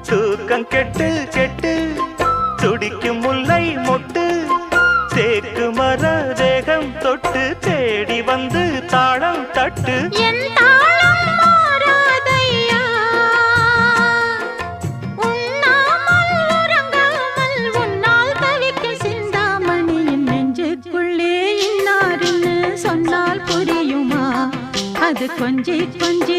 தூக்கம் கெட்டு கெட்டு துடிக்கும் முல்லை மொட்டு தேக்கு மர தேகம் தொட்டு தேடி வந்து தாளம் தட்டு சொன்னால் புரியுமா அது கொஞ்சி கொஞ்சி